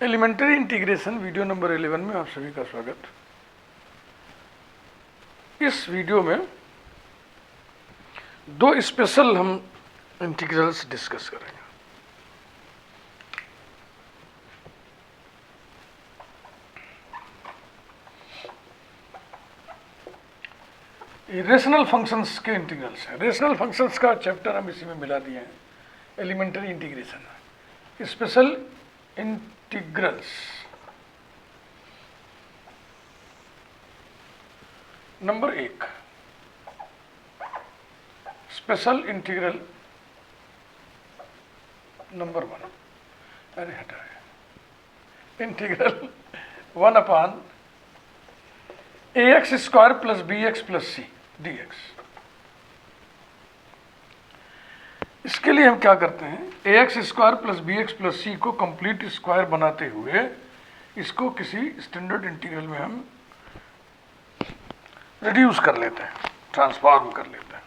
Elementary integration video number 11 में आप सभी का स्वागत। इस वीडियो में दो स्पेशल हम इंटीग्रल्स डिस्कस करेंगे। रेशनल फंक्शंस के इंटीग्रल्स हैं। रेशनल फंक्शंस का चैप्टर हम इसी में मिला दिए हैं, elementary integration. Special integrals number 1, special integral number 1। अरे हटा, integral 1 ax square plus B x plus C D X. इसके लिए हम क्या करते हैं, ax square plus B x plus C को कंप्लीट स्क्वायर बनाते हुए इसको किसी स्टैंडर्ड इंटीग्रल में हम रिड्यूस कर लेते हैं, ट्रांसफॉर्म कर लेते हैं,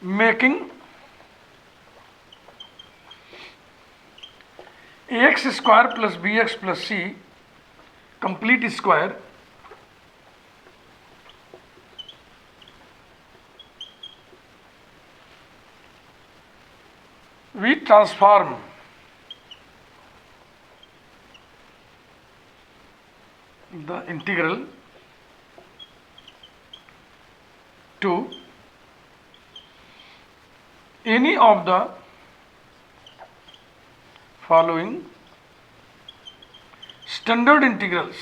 making ax square plus B x plus c complete square we transform the integral to any of the following standard integrals,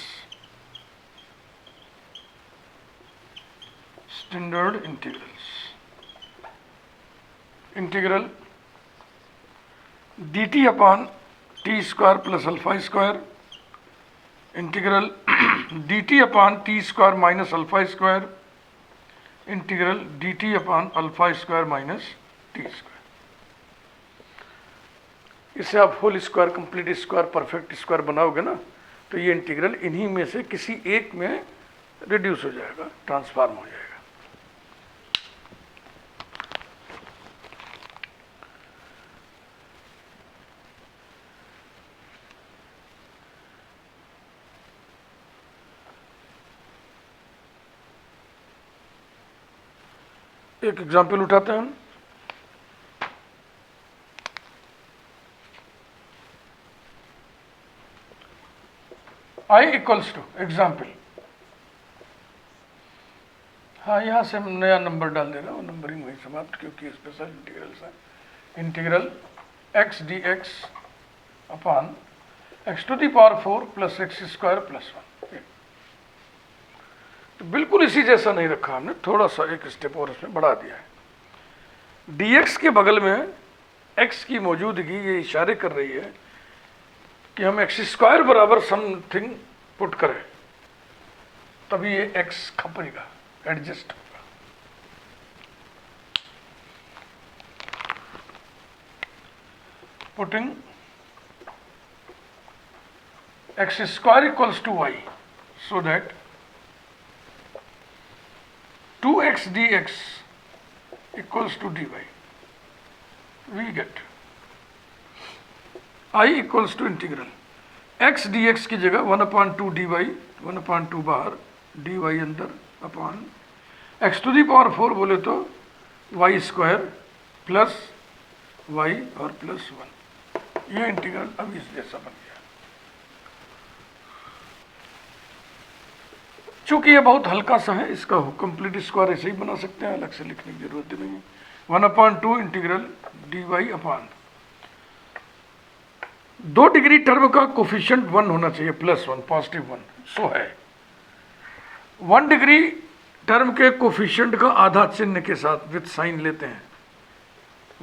integral dt upon t square plus alpha square, integral dt upon t square minus alpha square, integral dt upon alpha square minus t square। इसे आप whole square, complete square, perfect square बनाओगे ना, तो ये integral इन्हीं में से किसी एक में रिड्यूस हो जाएगा, ट्रांसफॉर्म हो जाएगा। एक एग्जाम्पल उठाते हैं हम। I इक्वल्स टू एग्जाम्पल, हाँ यहाँ से हम नया नंबर डाल दे रहा हूँ, नंबरिंग वही समाप्त, क्योंकि स्पेशल इंटीग्रल्स है। Integral x d x upon x to the power 4 plus x square plus 1। तो बिल्कुल इसी जैसा नहीं रखा हमने, थोड़ा सा एक स्टेप और इसमें बढ़ा दिया है। dx के बगल में x की मौजूदगी ये इशारे कर रही है कि हम एक्स स्क्वायर बराबर समथिंग पुट करें, तभी ये एक्स खपेगा, एडजस्ट होगा। Putting x square equals to y, so that 2x dx equals to dy, we get I equals to integral x dx की जगह 1/2 dy, 1/2 बाहर, dy अंदर, upon x to the power 4 बोले तो y स्क्वायर प्लस y और plus 1। ये integral अब इस जैसा बन गया। चूंकि ये बहुत हल्का सा है, इसका कंप्लीट स्क्वायर ऐसे ही बना सकते हैं, अलग से लिखने की जरूरत नहीं है। 1/2 integral dy upon 2 degree term का कोफिशिएंट 1 होना चाहिए, +1, पॉजिटिव 1, सो है। 1 डिग्री टर्म के कोफिशिएंट का आधा चिन्ह के साथ विथ साइन लेते हैं,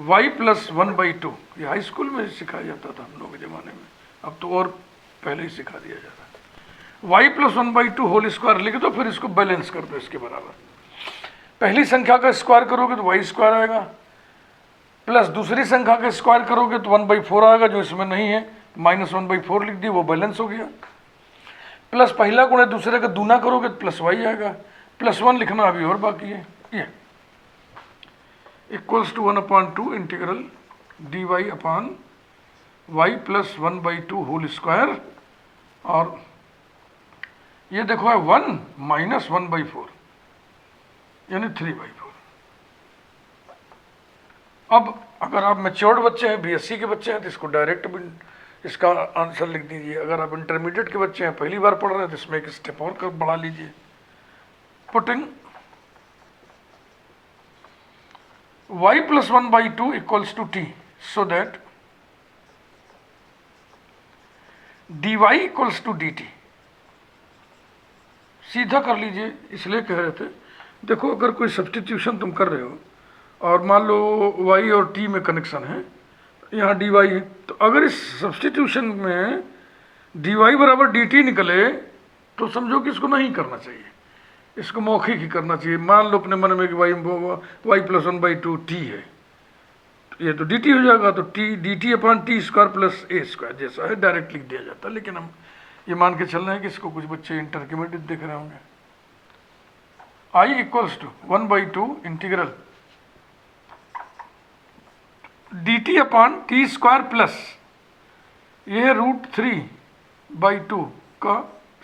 y प्लस 1/2। ये हाई स्कूल में सिखाया जाता था हम लोग के ज़माने में, अब तो और पहले ही सिखा दिया जाता है। y प्लस 1/2 होल स्क्वायर लिख दो, फिर इसको बैलेंस कर दो इसके बराबर। पहली संख्या का स्क्वायर करोगे तो y स्क्वायर आएगा, प्लस दूसरी संख्या का स्क्वायर करोगे तो 1/4 आएगा, जो इसमें नहीं है, -1/4 लिख दी, वो बैलेंस हो गया। प्लस पहला गुणे दूसरे का दूना करोगे तो प्लस y आएगा, +1 लिखना अभी और बाकी है। ये equals to 1/2 integral dy upon y plus 1/2 whole square, और ये देखो है 1 माइनस 1/4 यानी 3/4। अब अगर आप मैच्योर्ड बच्चे हैं, बीएससी के बच्चे हैं, तो इसको डायरेक्ट इसका आंसर लिख दीजिए। अगर आप इंटरमीडिएट के बच्चे हैं, पहली बार पढ़ रहे हैं, तो इसमें एक स्टेप और कर बढ़ा लीजिए। Putting y plus 1/2 equals to t, so that dy equals to dt। सीधा कर लीजिए, इसलिए कह रहे थे, देखो अगर कोई सब्स्टिट्यूशन तुम कर रहे हो और मान लो y और t में कनेक्शन है, यहाँ dy है, तो अगर इस सब्स्टिट्यूशन में dy बराबर dt निकले तो समझो कि इसको नहीं करना चाहिए, इसको मौखिक ही करना चाहिए। मान लो अपने मन में कि y प्लस 1/2 t है, तो ये तो dt हो जाएगा, तो t dt upon T square plus A square जैसा है, डायरेक्ट लिख दिया जाता है। लेकिन हम ये मान के चल रहे हैं कि इसको कुछ बच्चे इंटरमीडिएट देख रहे होंगे। i equals to 1/2 integral dt upon T square plus ये है √3/2 का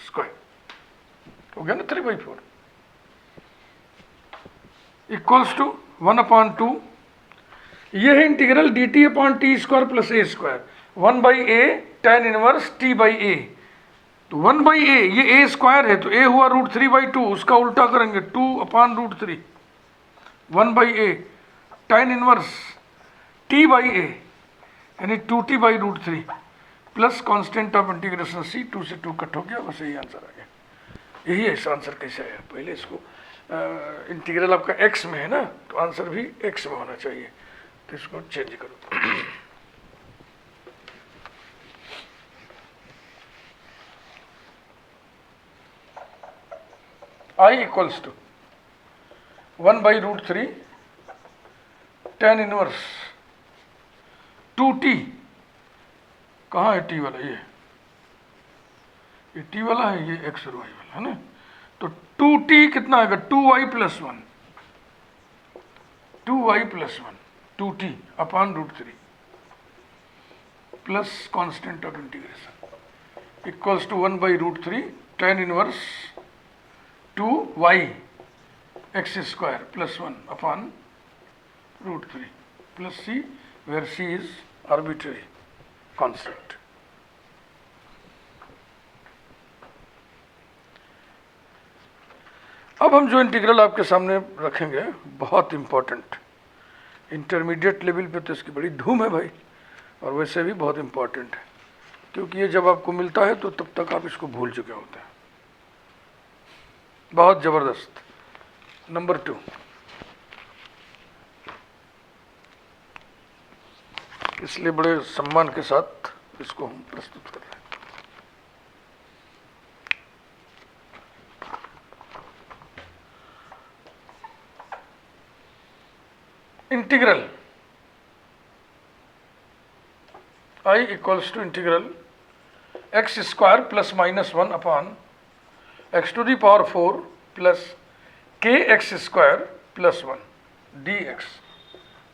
स्क्वायर, हो गया ना 3/4, इक्वल्स टू 1/2, ये है integral dt upon T square plus A square, 1/a tan inverse t/a। तो 1/a ये a स्क्वायर है, तो a हुआ √3/2, उसका उल्टा करेंगे 2/√3, 1/a tan इनवर्स t/a यानी 2t/√3 plus constant of integration c, 2 से 2 कट हो गया, बस यही आंसर आ गया। यही है इस आंसर कैसे आया, पहले इसको इंटीग्रल आपका x में है ना, तो आंसर भी x में होना चाहिए, तो इसको चेंज करो। i equals to 1/√3 tan inverse 2t, कहाँ है t वाला, ये t वाला है, ये x और y वाला है ना, तो 2t कितना आएगा 2y plus 1, 2y plus 1 2t upon √3 plus constant of integration equals to 1/√3 tan inverse 2y x square plus 1 upon √3 plus c, where c is arbitrary constant. अब हम जो इंटीग्रल आपके सामने रखेंगे बहुत इंपॉर्टेंट, इंटरमीडिएट लेवल पे तो इसकी बड़ी धूम है भाई, और वैसे भी बहुत इंपॉर्टेंट है, क्योंकि ये जब आपको मिलता है तो तब तक आप इसको भूल चुके होते हैं। बहुत ज़बरदस्त। नंबर 2, इसलिए बड़े सम्मान के साथ इसको हम प्रस्तुत कर रहे हैं। Integral i equals to integral x square plus -1 upon x⁴ plus kx square plus 1 dx,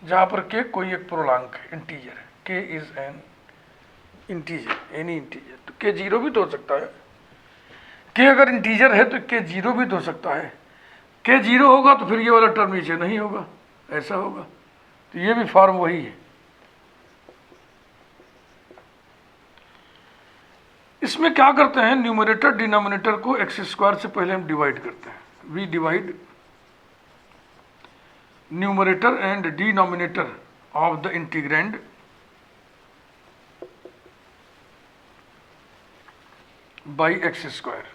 जहाँ पर k कोई एक पूर्णांक है, इंटीजर है, k is an integer, any integer, तो k 0 भी तो हो सकता है, k अगर इंटीजर है तो k 0 भी तो हो सकता है, k 0 होगा तो फिर ये वाला टर्म नीचे नहीं होगा, ऐसा होगा, तो ये भी फॉर्म वही है। इसमें क्या करते हैं, न्यूमरेटर डिनोमिनेटर को एक्स स्क्वायर से पहले हम डिवाइड करते हैं, we divide numerator and denominator of the integrand by x square,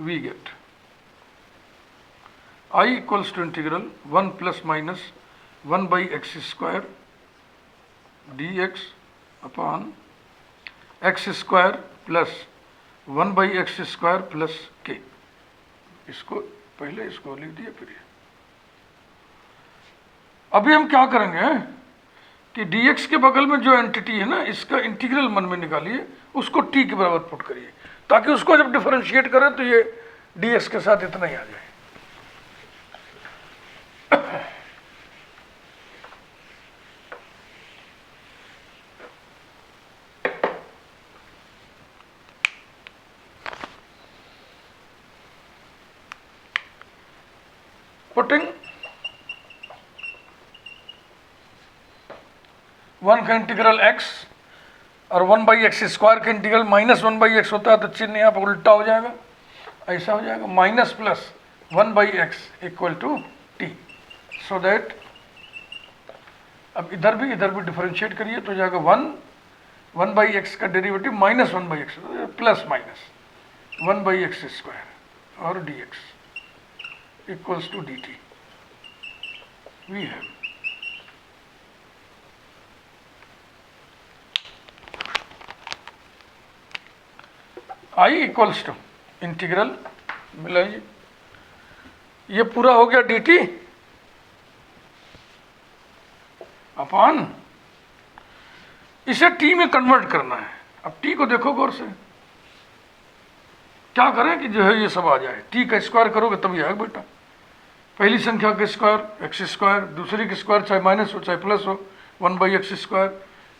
we get i equals to integral 1 plus minus 1/x square dx upon x square plus 1/x square plus k। इसको पहले इसको लिख दिया, फिर अभी हम क्या करेंगे कि dx के बगल में जो एंटिटी है ना, इसका इंटीग्रल मन में निकालिए, उसको t के बराबर पुट करिए, ताकि उसको जब डिफरेंशिएट करें तो ये dx के साथ इतना ही आ जाए। पुटिंग 1 का इंटीग्रल x और 1/x² का इंटीग्रल -1/x होता है तो चिन्ह यहाँ पर उल्टा हो जाएगा, ऐसा हो जाएगा minus plus 1/x equal to t, so that अब इधर भी डिफरेंशिएट करिए तो जाएगा 1/x का derivative -1/x plus minus 1/x² और dx equals to dt। We have I equals to integral मिलाइए, ये पूरा हो गया dt अपॉन, इसे t में कन्वर्ट करना है। अब t को देखो गौर से, क्या करें कि जो है ये सब आ जाए, t का स्क्वायर करोगे तब ये आएगा बेटा, पहली संख्या का स्क्वायर x², दूसरी का स्क्वायर चाहे माइनस हो चाहे प्लस हो 1/x²,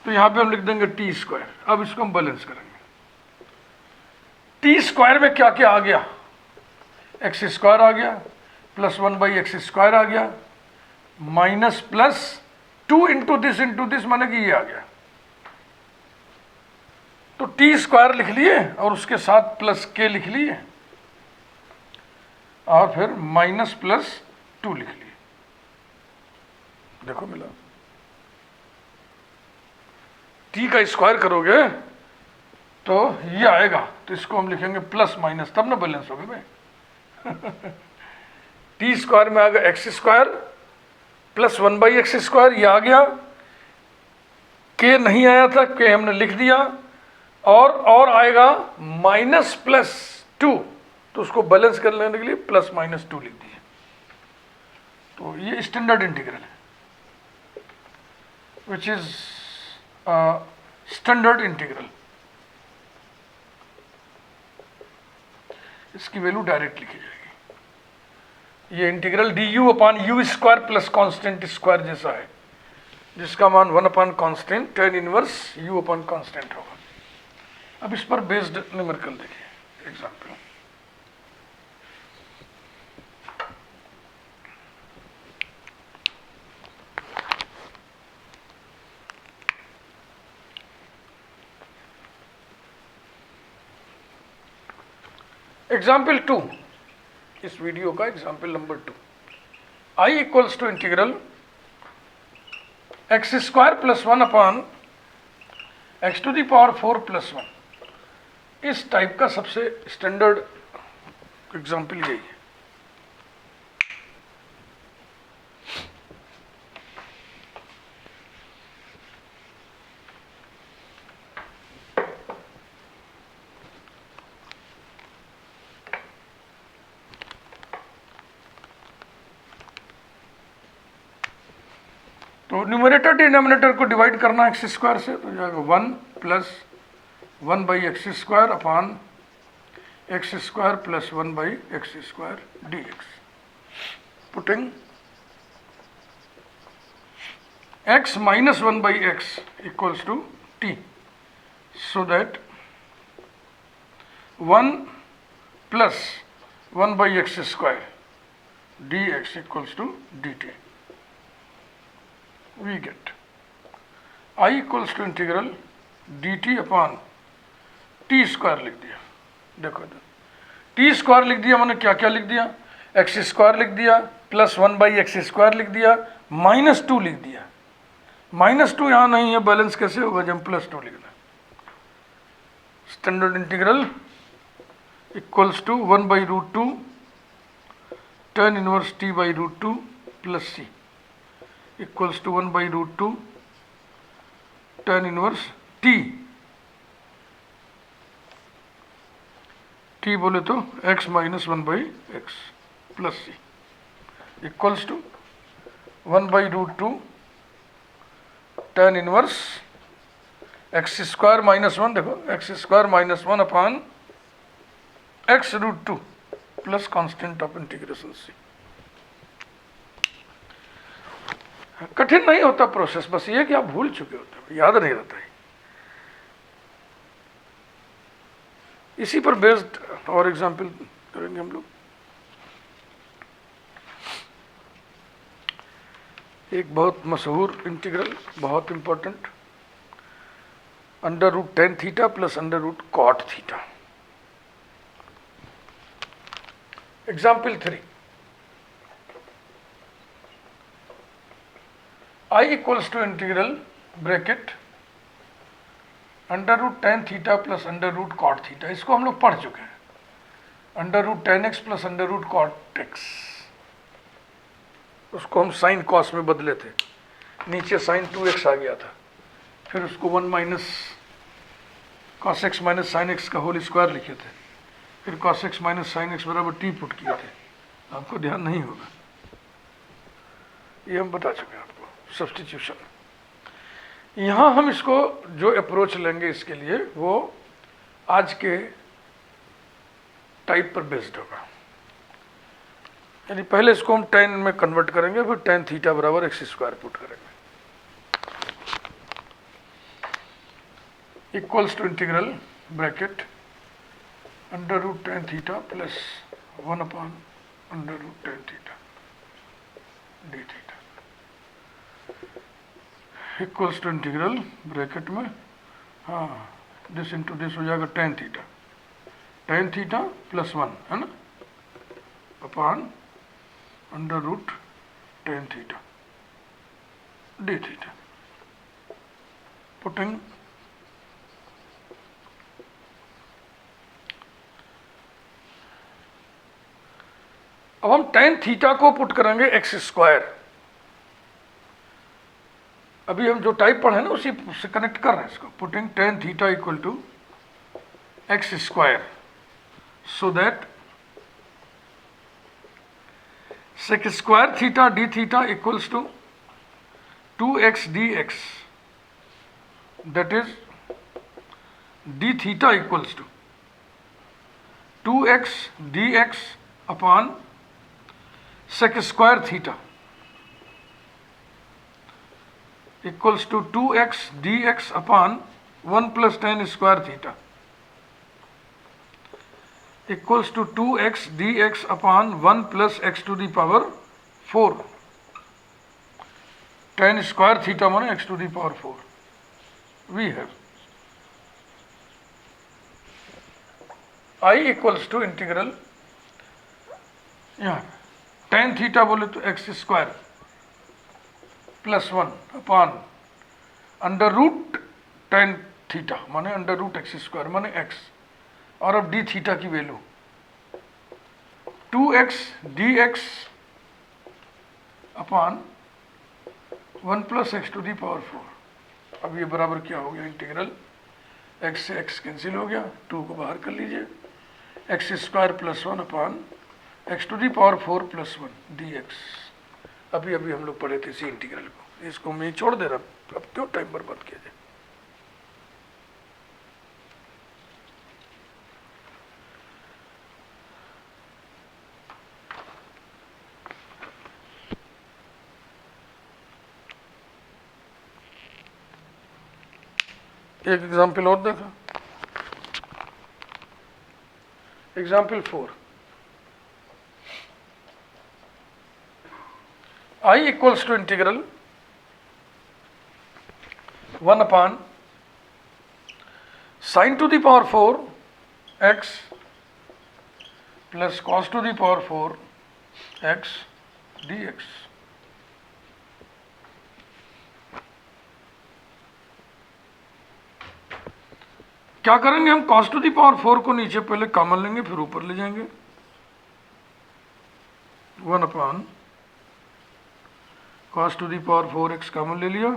तो यहाँ पे हम लिख देंगे t²। अब इसको हम बैलेंस करेंगे, t² में क्या क्या आ गया, x² आ गया प्लस 1/x² आ गया माइनस प्लस 2 इंटू दिस माने कि ये आ गया, तो t² लिख लिए और उसके साथ प्लस k लिख लिए और फिर माइनस प्लस 2 लिख लिए। देखो मिला, t का स्क्वायर करोगे तो ये आएगा, तो इसको हम लिखेंगे प्लस माइनस, तब ना बैलेंस होगा भाई। t² में आ गया x² प्लस 1/x², ये आ गया, k नहीं आया था, k हमने लिख दिया, और आएगा माइनस प्लस 2, तो उसको बैलेंस कर लेने के लिए प्लस माइनस 2 लिख दिए। तो ये स्टैंडर्ड इंटीग्रल है, विच इज स्टैंडर्ड इंटीग्रल। इसकी वैल्यू डायरेक्ट लिखी जाएगी। ये integral du/u² plus constant square जैसा है, जिसका मान 1/कांस्टेंट tan इनवर्स u/कांस्टेंट होगा। अब इस पर बेस्ड न्यूमेरिकल देखिए एग्जाम्पल। एग्जाम्पल 2, इस वीडियो का example number 2, I equals to integral x² plus 1/x⁴ plus 1। इस टाइप का सबसे स्टैंडर्ड एग्जाम्पल यही है। तो न्यूमरेटर डिनोमिनेटर को डिवाइड करना x² से, तो जाएगा 1 plus 1/x² upon x² plus 1/x² dx। Putting x minus 1/x equals to t, so that 1 plus 1/x² dx equals to dt। we get I equals to integral dt upon t² लिख दिया। देखो t² लिख दिया, मैंने क्या क्या लिख दिया, x² लिख दिया प्लस 1/x² लिख दिया माइनस 2 लिख दिया। माइनस 2 यहाँ नहीं है, बैलेंस कैसे होगा जब प्लस 2 लिखना। Standard integral equals to 1/√2 tan inverse t/√2 plus c equals to 1/√2 tan inverse t बोले तो x minus 1/x plus c equals to 1/√2 tan inverse x² minus 1, देखो x² minus 1 upon x√2 plus constant of integration c। कठिन नहीं होता process, बस ये कि आप भूल चुके होते, याद नहीं रहता है। इसी पर बेस्ड और एग्जाम्पल करेंगे हम लोग। एक बहुत मशहूर इंटीग्रल, बहुत important, under root tan theta plus under root cot theta. Example 3, I equals to integral bracket under root tan theta plus under root cot theta. इसको हम लोग पढ़ चुके हैं, under root tan x plus under root cot x. उसको हम sine cos में बदले थे, नीचे साइन 2x आ गया था, फिर उसको 1 minus cos x minus sine x का होल स्क्वायर लिखे थे, फिर cos x minus sine x बराबर टी पुट किए थे। आपको ध्यान नहीं होगा, ये हम बता चुके हैं आपको, सब्स्टिट्यूशन। यहाँ हम इसको जो अप्रोच लेंगे इसके लिए वो आज के टाइप पर बेस्ड होगा। यानी पहले इसको हम टेन में कन्वर्ट करेंगे, फिर टेन थीटा बराबर एक्स स्क्वायर पुट करेंगे। Equals to integral bracket under root tan theta plus 1 upon under root tan theta d theta equals to integral bracket में, हाँ, दिस इंटू दिस हो जाएगा टेन थीटा प्लस 1 है ना, upon under root tan theta d theta. Putting अब हम tan theta को put करेंगे एक्स स्क्वायर। अभी हम जो टाइप पढ़े ना उसी से कनेक्ट कर रहे हैं इसको। Putting tan theta equal to x square so that sec square theta d theta equals to 2x dx, that is d theta equals to 2x dx upon sec square theta equals to 2x dx upon 1 plus tan square theta equals to 2x dx upon 1 plus x to the power 4, tan square theta माने x to the power 4। we have I equals to integral, यहाँ tan theta बोले तो x square plus 1 upon under root tan theta माने under root x square माने x, और अब d theta की value 2x dx upon 1 plus x to the power 4। अब ये बराबर क्या हो गया, इंटीग्रल x से x कैंसिल हो गया, 2 को बाहर कर लीजिए, x square plus 1 upon x to the power 4 plus 1 dx। अभी अभी हम लोग पढ़े थे इसी इंटीग्रल को, इसको मैं छोड़ दे रहा, अब क्यों टाइम बर्बाद किया जाए। एक एग्जाम्पल और देखा, example 4, I equals to integral 1 upon sine to the power 4 x plus cos to the power 4 x d x. क्या करेंगे हम, cos टू दी पावर 4 को नीचे पहले कॉमन लेंगे फिर ऊपर ले जाएंगे, 1 upon cos to the power 4x common ले लिया,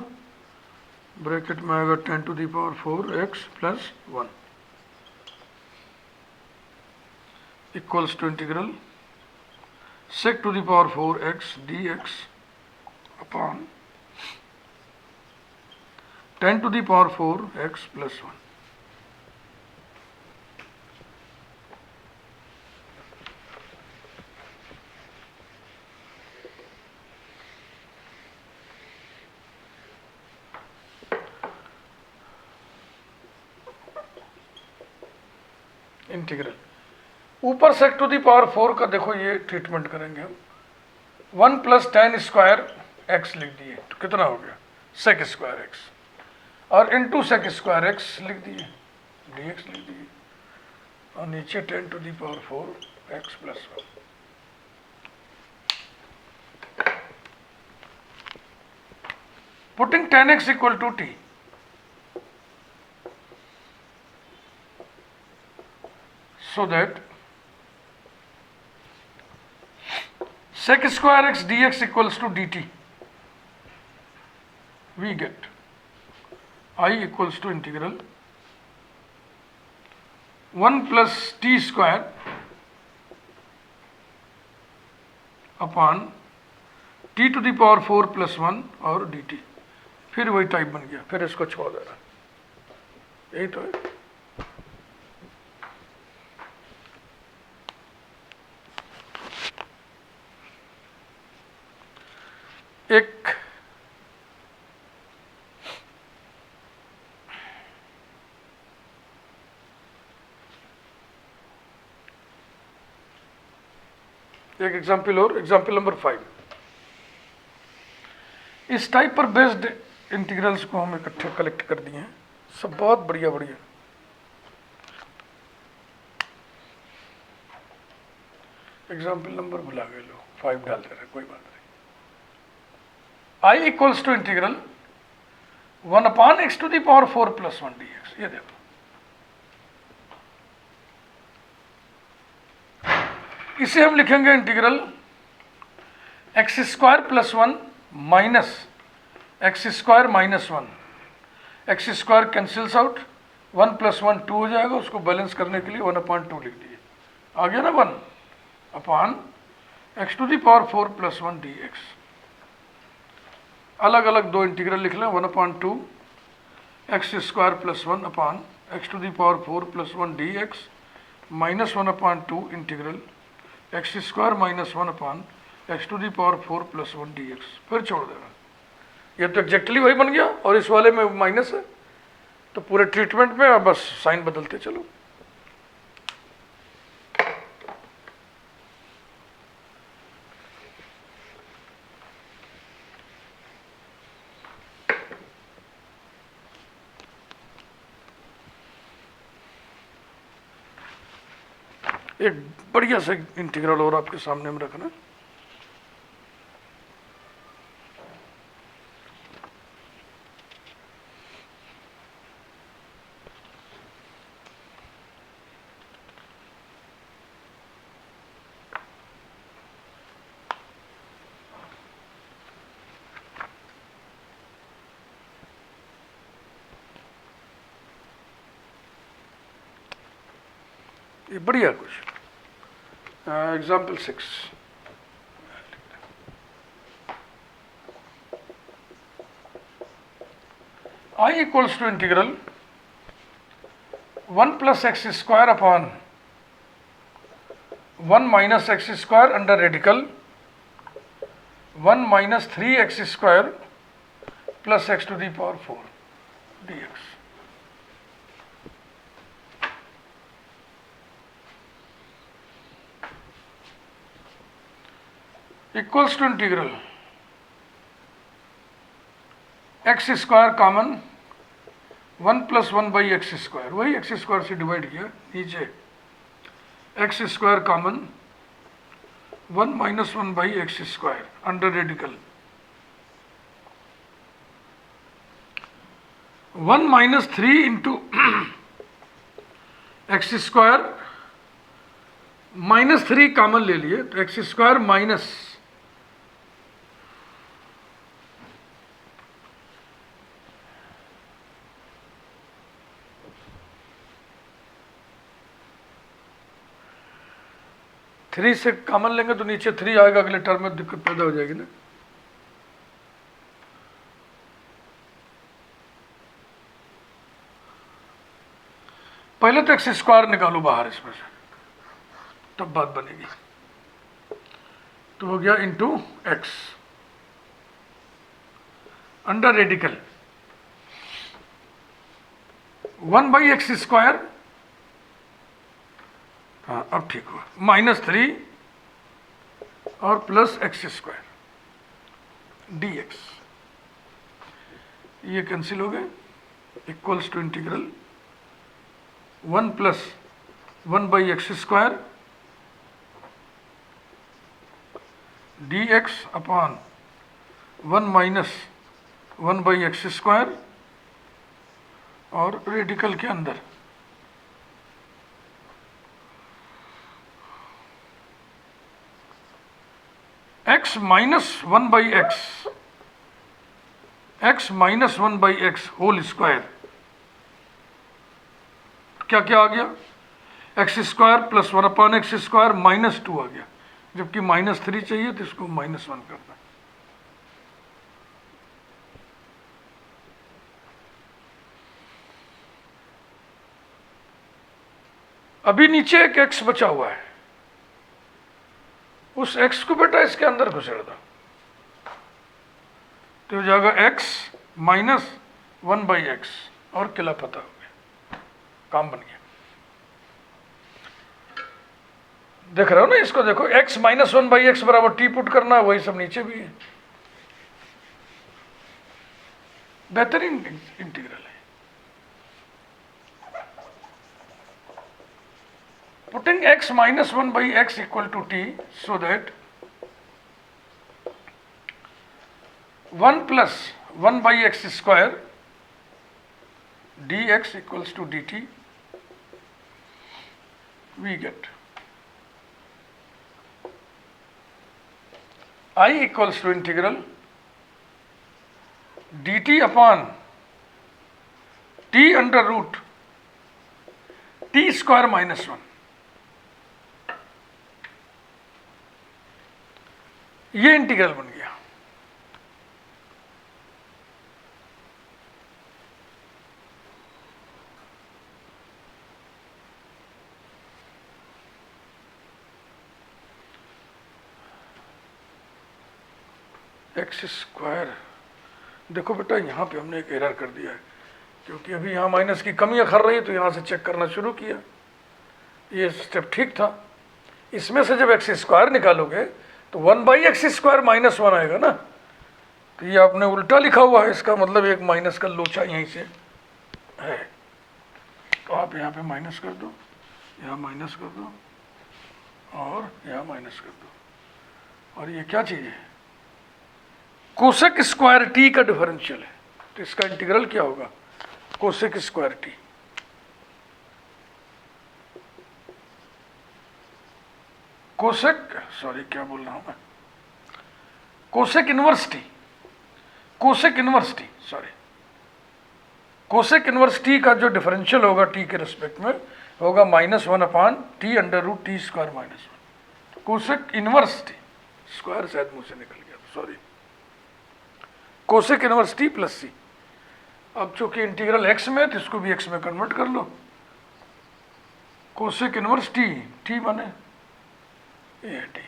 ब्रैकेट में आएगा 10 to the power 4x plus 1 equals to integral sec to the power 4x dx upon 10 to the power 4x plus 1। Integral ऊपर सेक टू दी पावर 4 का देखो ये treatment करेंगे हम, 1 प्लस tan स्क्वायर एक्स लिख दिए तो कितना हो गया सेक स्क्वायर एक्स, और इंटू सेक स्क्वायर एक्स लिख दिए, डी एक्स लिख दिए, और नीचे 10 to the power 4 x plus 1। Putting 10x equal to t, so that sec square x dx equals to dt, we get I equals to integral 1 plus t square upon t to the power 4 plus 1 और dt। फिर वही type बन गया, फिर इसको छोड़ देना, यही तो है। एक एग्जाम्पल और, एग्जाम्पल नंबर 5। इस टाइप पर बेस्ड इंटीग्रल्स को हम इकट्ठे कलेक्ट कर दिए हैं, सब बहुत बढ़िया बढ़िया। एग्जाम्पल नंबर भुला गए लोग, 5 डाल दे रहे, कोई बात नहीं। I equals to integral 1 upon x to the power 4 plus 1 d x. ये देखो, इसे हम लिखेंगे integral x square plus 1 minus x square minus 1। X square cancels out, 1 plus 1 2 हो जाएगा, उसको बैलेंस करने के लिए 1 अपॉन 2 लिख दिए, आ गया ना 1 upon x to the power 4 plus 1 d x. अलग अलग दो इंटीग्रल लिख लें, 1 upon 2 x square plus 1 upon x to the power 4 plus 1 d x minus 1 upon 2 integral x square minus 1 upon x to the power 4 plus 1 d x. फिर छोड़ देना, ये तो एग्जैक्टली वही बन गया, और इस वाले में माइनस है तो पूरे ट्रीटमेंट में अब बस साइन बदलते चलो। एक बढ़िया सा इंटीग्रल और आपके सामने में रखना, ये बढ़िया कुछ। Example 6, I equals to integral 1 plus x square upon 1 minus x square under radical 1 minus 3 x square plus x to the power 4 d x. Equals to integral x square common 1 plus 1 by x square, वही x square से divide किया, नीचे x square common 1 minus 1 by x square under radical 1 minus 3 into x square minus 3 common ले लिए तो x square minus 3 से common लेंगे तो नीचे 3 आएगा, अगले टर्म में दिक्कत पैदा हो जाएगी ना। पहले तो एक्स स्क्वायर निकालो बाहर इसमें से, तब बात बनेगी। तो हो गया into x under radical 1 by x square, हाँ अब ठीक हुआ, -3 और प्लस एक्स स्क्वायर dx, ये कैंसिल हो गए, equals to integral 1 plus 1/x² dx upon 1 minus 1/x² और रेडिकल के अंदर x minus 1/x, x minus 1/x whole square, क्या क्या आ गया, x² प्लस 1/x² -2 आ गया, जबकि -3 चाहिए तो इसको -1 करना। अभी नीचे एक x बचा हुआ है, उस x को बेटा इसके अंदर घुसेड़ दो, तो हो जाएगा x माइनस 1/x और किला पता हो गया, काम बन गया। देख रहे हो ना इसको, देखो x माइनस 1/x बराबर t पुट करना है, वही सब नीचे भी है, बेहतरीन इंटीग्रल है। Putting x minus 1/x equal to t, so that 1 plus 1/x² dx equals to dt, we get I equals to integral dt upon t under root t square minus 1, ये इंटीग्रल बन गया। x², देखो बेटा यहाँ पे हमने एक error कर दिया है, क्योंकि अभी यहाँ माइनस की कमी अखर रही है तो यहाँ से चेक करना शुरू किया, ये स्टेप ठीक था। इसमें से जब x² निकालोगे तो 1/x² -1 आएगा ना, तो ये आपने उल्टा लिखा हुआ है, इसका मतलब एक माइनस का लोचा यहीं से है, तो आप यहाँ पे माइनस कर दो, यहाँ माइनस कर दो और यहाँ माइनस कर दो, और ये क्या चीज़ है, कोसेक स्क्वायर टी का डिफरेंशियल है, तो इसका इंटीग्रल क्या होगा, cosec square T. Cosec, sorry क्या बोल रहा हूं मैं, cosec inverse T, cosec inverse T, sorry, cosec inverse T का जो डिफरेंशियल होगा टी के रिस्पेक्ट में होगा -1/t under root t² -1। Cosec inverse T, square शायद मुंह से निकल गया, sorry, cosec inverse T plus C. अब चूंकि इंटीग्रल x में तो इसको भी x में कन्वर्ट कर लो, कोसेक इनवर्स टी, टी माने ये टी,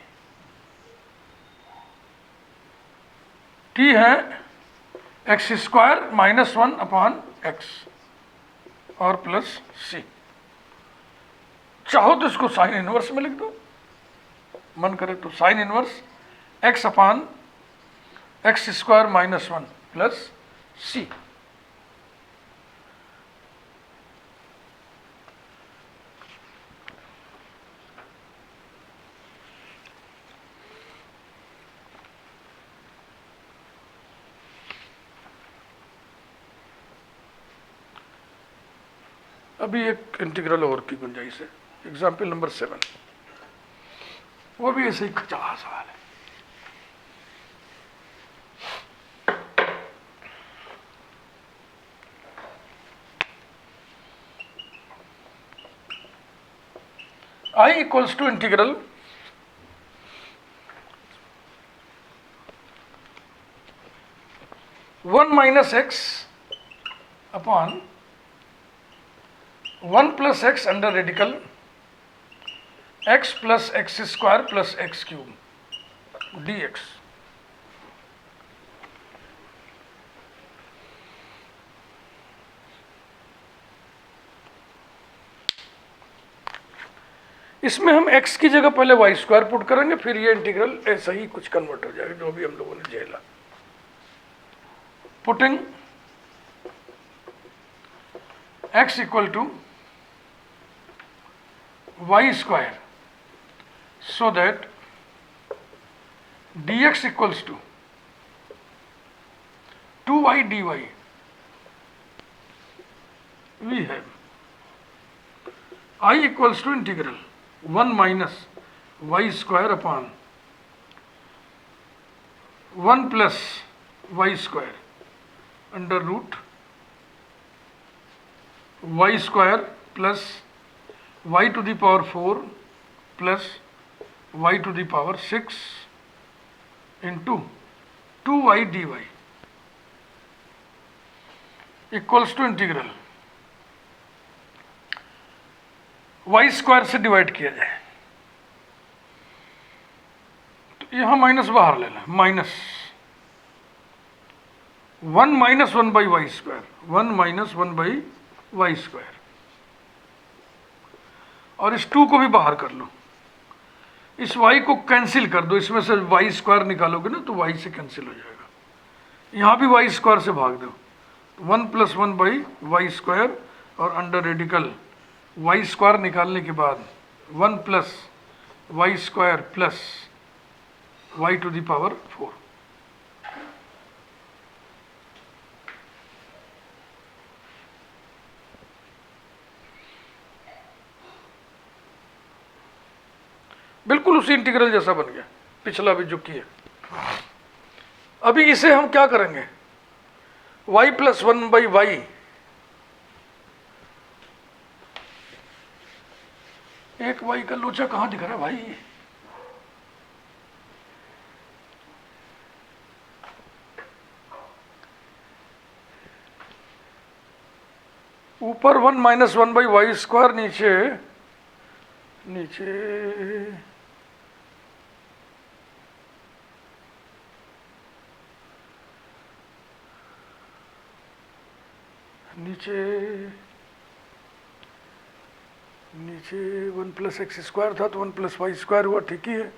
टी है x² -1/x और प्लस सी। चाहो तो इसको साइन इनवर्स में लिख दो, मन करे तो साइन इनवर्स x/x² -1 प्लस सी। अभी एक इंटीग्रल और की गुंजाइश है, एग्जाम्पल नंबर 7, वो भी ऐसे ही खचा सवाल है। I equals to integral (1 minus x upon 1 plus x under radical x plus x² plus x³ dx। इसमें हम x की जगह पहले y² पुट करेंगे, फिर ये इंटीग्रल ऐसा ही कुछ कन्वर्ट हो जाएगा जो भी हम लोगों ने झेला। Putting x equal to y square, so that dx equals to 2y dy, we have I equals to integral 1 minus y square upon 1 plus y square under root y square plus y to the power 4 plus y to the power 6 into 2y dy equals to integral y square से divide किया जाए, तो यहां minus बाहर ले लें, minus 1 minus 1 by y square, 1 minus 1 by y square, और इस 2 को भी बाहर कर लो, इस y को कैंसिल कर दो, इसमें से वाई स्क्वायर निकालोगे ना तो y से कैंसिल हो जाएगा, यहां भी वाई स्क्वायर से भाग दो, 1 प्लस 1 बाई वाई स्क्वायर, और अंडर रेडिकल वाई स्क्वायर निकालने के बाद 1 plus y square plus y to the power 4। बिल्कुल उसी इंटीग्रल जैसा बन गया, पिछला भी जो किया। अभी इसे हम क्या करेंगे, y प्लस 1 बाई वाई, एक y का लोचा कहां दिख रहा है भाई, ऊपर 1 माइनस 1 बाई वाई स्क्वायर, नीचे नीचे नीचे नीचे 1 प्लस एक्स स्क्वायर था तो 1 प्लस वाई स्क्वायर हुआ, ठीक ही है।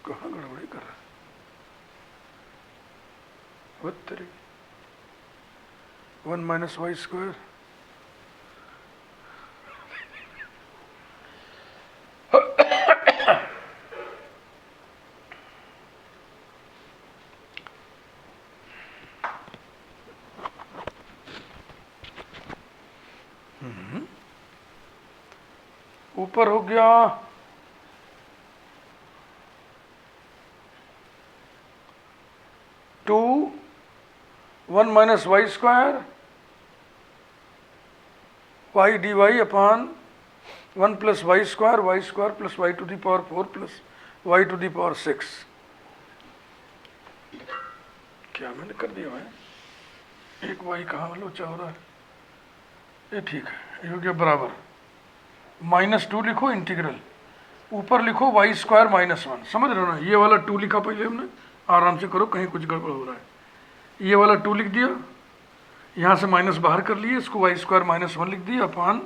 कहाँ गड़बड़ी कर रहा है, 1 माइनस वाई स्क्वायर, ऊपर हो गया 2 1 minus y square y d y upon 1 plus y square plus y to the power 4 plus y to the power 6। क्या मैंने कर दिया है, एक वाई कहाँ लोचा हो रहा है, ये ठीक है, ये हो गया बराबर -2 लिखो इंटीग्रल, ऊपर लिखो वाई स्क्वायर माइनस 1, समझ रहे हो ना, ये वाला 2 लिखा पहले हमने, आराम से करो कहीं कुछ गड़बड़ हो रहा है, ये वाला 2 लिख दिया, यहाँ से माइनस बाहर कर लिए, इसको वाई स्क्वायर माइनस 1 लिख दिया अपॉन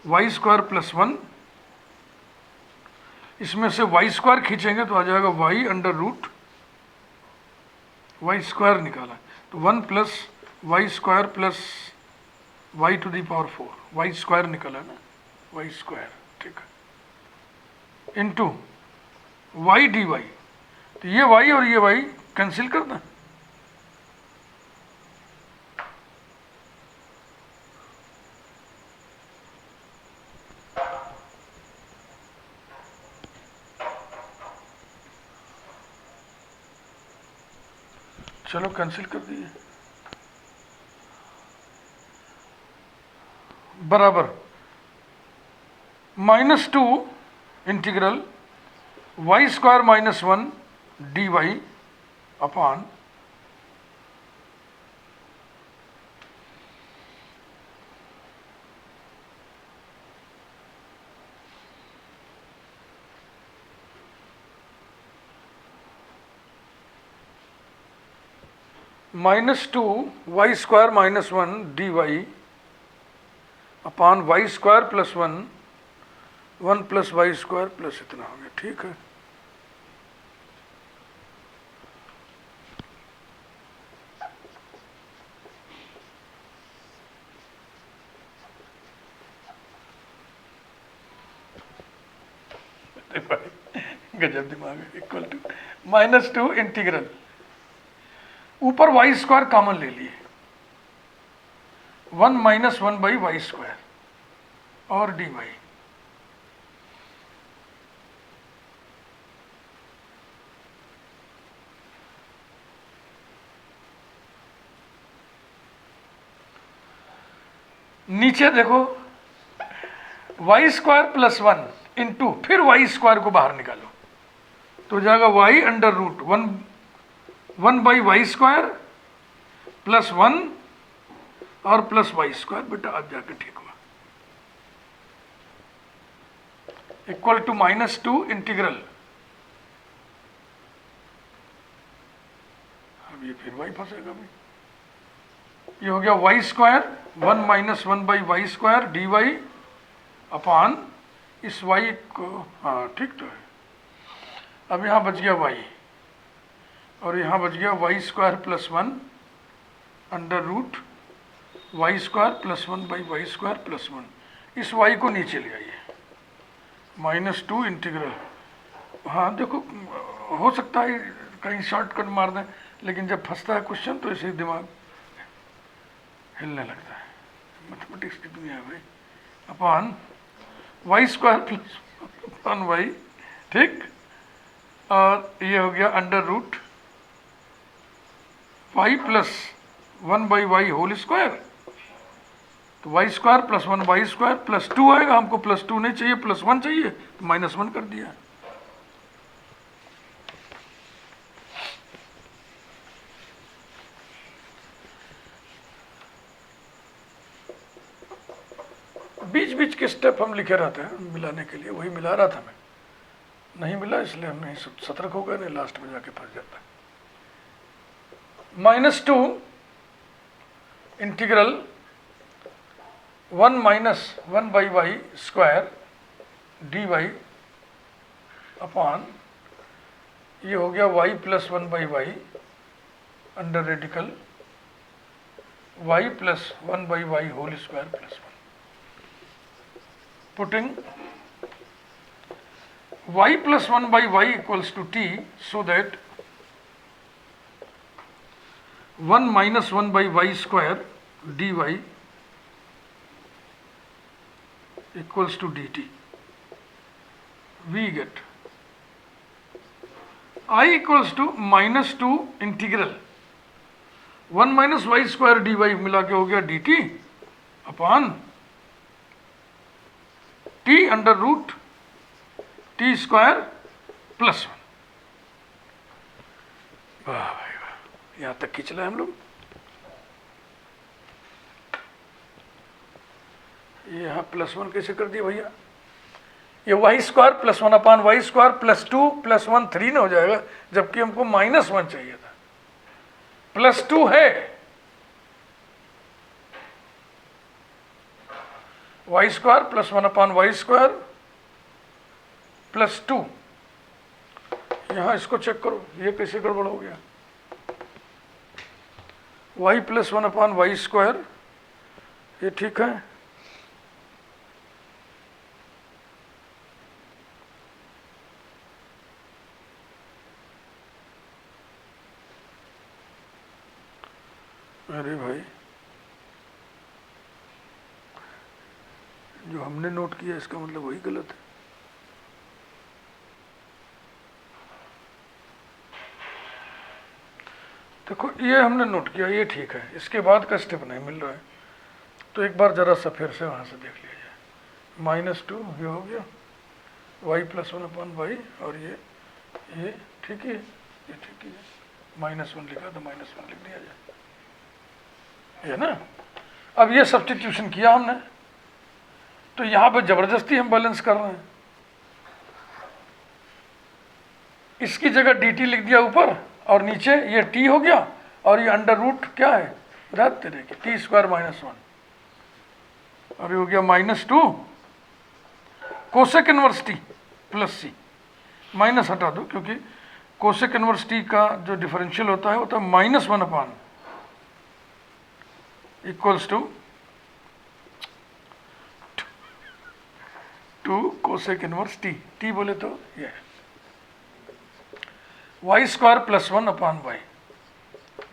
वाई स्क्वायर प्लस 1, इसमें से वाई स्क्वायर खींचेंगे तो आ जाएगा y under root y square निकाला तो 1 plus y square plus y to the power 4, y square निकाला ना, वाई स्क्वायर, ठीक है, इंटू वाई डी वाई, तो ये वाई और ये वाई कैंसिल कर दें, चलो कैंसिल कर दिए, बराबर -2 integral y square minus 1 d y upon -2 y square minus 1 d y upon Y square plus 1 plus y square plus इतना हो गया। ठीक है, गजब दिमाग है। इक्वल टू -2 इंटीग्रल, ऊपर वाई स्क्वायर कॉमन ले लिए, 1 - 1 बाई वाई स्क्वायर और डी वाई। नीचे देखो वाई स्क्वायर प्लस 1 इंटू फिर वाई स्क्वायर को बाहर निकालो तो हो जाएगा y under root 1 by y square plus 1 और प्लस वाई स्क्वायर। बेटा अब जाके ठीक हुआ। इक्वल टू -2 इंटीग्रल, अब ये फिर वाई फंसेगा भाई। ये हो गया y square 1 - 1 by y square d y upon इस वाई को, हाँ ठीक तो है। अब यहाँ बच गया वाई और यहाँ बच गया y square plus 1 under root y square plus 1 by y square plus 1। इस वाई को नीचे ले आइए, -2 इंटीग्रल। हाँ देखो हो सकता है कहीं शॉर्टकट मार दें, लेकिन जब फंसता है क्वेश्चन तो ऐसे ही दिमाग हिलने लगता है। मैथमेटिक्स की दुनिया है भाई। Upon Y square plus 1 Y, ठीक, और ये हो गया under root Y plus 1 by Y whole square. तो Y square plus 1 Y square plus 2 आएगा, हमको प्लस 2 नहीं चाहिए, प्लस 1 चाहिए, तो -1 कर दिया। बीच बीच के स्टेप हम लिखे रहते हैं मिलाने के लिए, वही मिला रहा था मैं, नहीं मिला इसलिए हम नहीं सतर्क हो गए, नहीं लास्ट में जाके फंस जाता है। -2 integral 1 - 1 by y square d y upon ये हो गया y plus 1 by y under radical y plus 1 by Y whole square plus 1। putting y plus 1 by y equals to t, so that 1 minus 1 by y square dy equals to dt. We get I equals to -2 integral 1 minus y square dy मिला के हो गया dt upon t under root t square plus 1। वाह भाई वाह, यहां तक खींच लाए हम लोग। ये यहाँ +1 कैसे कर दिया भैया? ये y square plus 1 upon Y square plus 2 plus 1 3 न हो जाएगा, जबकि हमको -1 चाहिए था, +2 है। Y square plus 1 upon Y square plus 2। यहाँ इसको चेक करो, ये कैसे गड़बड़ हो गया? Y plus 1 upon Y square, ये ठीक है, अरे भाई जो हमने नोट किया इसका मतलब वही गलत है। देखो ये हमने नोट किया, ये ठीक है, इसके बाद का स्टेप नहीं मिल रहा है, तो एक बार जरा सा फिर से वहाँ से देख लिया जाए। -2 ये हो गया, y प्लस 1/y, और ये ठीक ही है, ये ठीक ही है। -1 लिखा तो -1 लिख दिया जाए, ये ना। अब ये सब्स्टिट्यूशन किया हमने, तो यहाँ पे जबरदस्ती हम बैलेंस कर रहे हैं। इसकी जगह dt लिख दिया ऊपर, और नीचे ये t हो गया, और ये अंडर रूट क्या है, रहते देखिए t² -1, और ये हो गया -2 cosec inverse t plus c। Minus हटा दो, क्योंकि कोसेक इनवर्स t का जो डिफरेंशियल होता है -1 equals to 2 cosec inverse t बोले तो ये है y² + 1/y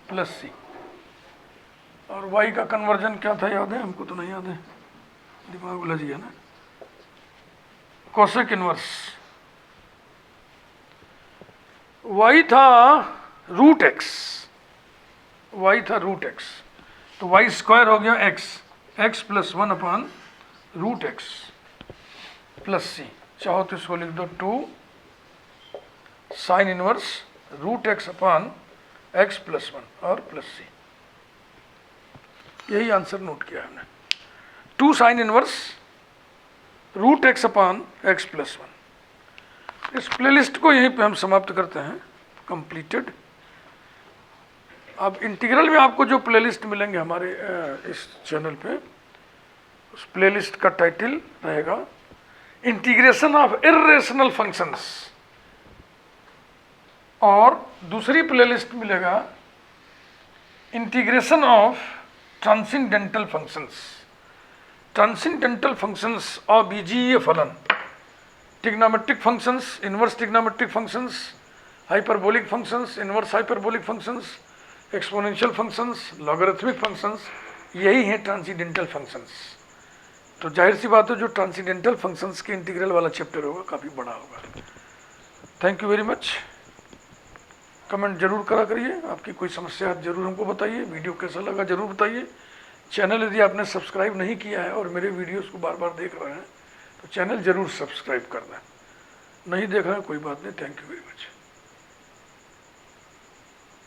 प्लस c। और y का कन्वर्जन क्या था याद है? हमको तो नहीं याद है, दिमाग उलझ गया ना। कोसेक इनवर्स y था √x, y था √x, तो y² हो गया x + 1/√x प्लस c। चाहो तो इसको लिख दो 2 sin इनवर्स √x/x + 1 और प्लस c। यही आंसर नोट किया हमने, 2 sin इनवर्स √x/x + 1। इस प्लेलिस्ट को यहीं पे हम समाप्त करते हैं, कंप्लीटेड। अब इंटीग्रल में आपको जो प्लेलिस्ट मिलेंगे हमारे इस चैनल पे, उस प्लेलिस्ट का टाइटल रहेगा इंटीग्रेशन ऑफ इर्रेशनल फंक्शंस, और दूसरी प्लेलिस्ट मिलेगा integration of transcendental functions. Transcendental functions और बीजीय फलन, trigonometric functions, inverse trigonometric functions, hyperbolic functions, inverse hyperbolic functions, exponential functions, logarithmic functions, यही हैं ट्रांसेंडेंटल फंक्शंस। तो जाहिर सी बात है जो ट्रांसेंडेंटल फंक्शंस के इंटीग्रल वाला चैप्टर होगा काफ़ी बड़ा होगा। Thank you very much. Comment जरूर करा करिए, आपकी कोई समस्या जरूर हमको बताइए, वीडियो कैसा लगा जरूर बताइए। चैनल यदि आपने सब्सक्राइब नहीं किया है और मेरे वीडियोस को बार बार देख रहे हैं तो चैनल जरूर सब्सक्राइब कर दें, नहीं देख रहे हैं कोई बात नहीं। Thank you very much.